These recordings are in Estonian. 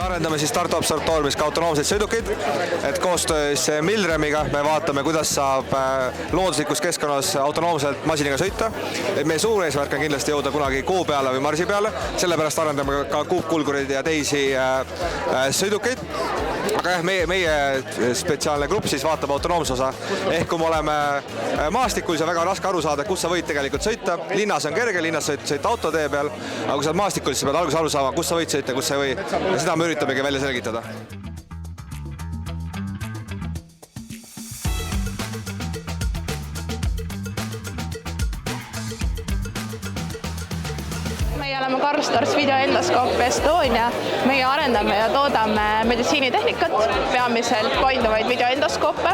Me arendame siis Tartu Observatooriumis ka autonoomseid sõidukeid, et koostöös Milremiga me vaatame, kuidas saab looduslikus keskkonnas autonoomselt masiniga sõita. Et meie suur eesmärk on kindlasti jõuda kunagi Kuu peale või Marsi peale, sellepärast arendame ka kuupkulgurid ja teisi sõidukeid. Aga jah, meie spetsiaalne grupp siis vaatab autonoomse osa, ehk kui me oleme maastikul, siis on väga raske aru saada, kus sa võid tegelikult sõita. Linnas on kerge, linnas sõita autotee peal, aga kui sa oled maastikul, siis sa pead alguses aru saama, kus sa võid sõita, kus sa ei või. Ja seda me üritamegi välja selgitada. Meie oleme Karl Storz videoendoskoop Estonia. Meie arendame ja toodame meditsiinitehnikat, peamiselt painduvaid videoendoskoope.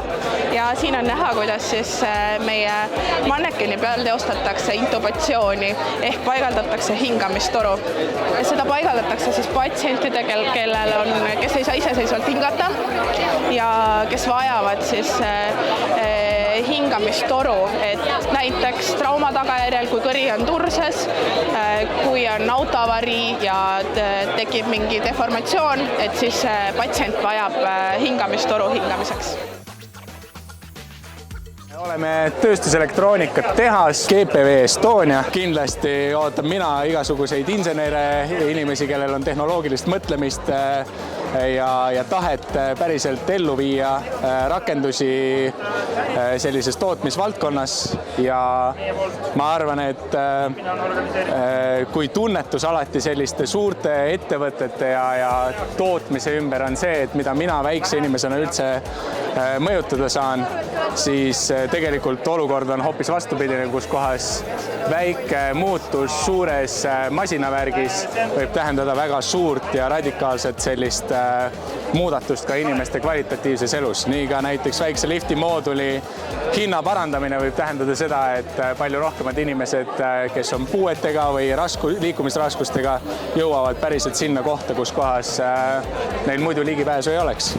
Ja siin on näha, kuidas siis meie mannekeni peal teostatakse intubatsiooni ehk paigaldatakse hingamistoru. Seda paigaldatakse siis patsientidel, kes ei saa iseseisvalt hingata ja kes vajavad siis hingamistoru, et näiteks trauma tagajärjel, kui kõri on turses, kui on autoavarii ja tekib mingi deformatsioon, et siis patsient vajab hingamistoru hingamiseks. Oleme tööstuselektroonikat tehas, GPV Estonia. Kindlasti ootan mina igasuguseid insenere, inimesi, kellel on tehnoloogilist mõtlemist ja tahet päriselt ellu viia rakendusi sellises tootmisvaldkonnas. Ja ma arvan, et kui tunnetus alati selliste suurte ettevõtete ja tootmise ümber on see, et mida mina väikse inimesena üldse mõjutada saan, siis tegelikult olukord on hoopis vastupidine, kus kohas väike muutus suures masinavärgis võib tähendada väga suurt ja radikaalset sellist muudatust ka inimeste kvalitatiivses elus. Nii ka näiteks väikse lifti mooduli hinna parandamine võib tähendada seda, et palju rohkemad inimesed, kes on puuetega või liikumisraskustega, jõuavad päriselt sinna kohta, kus kohas neil muidu ligipääsu ei oleks.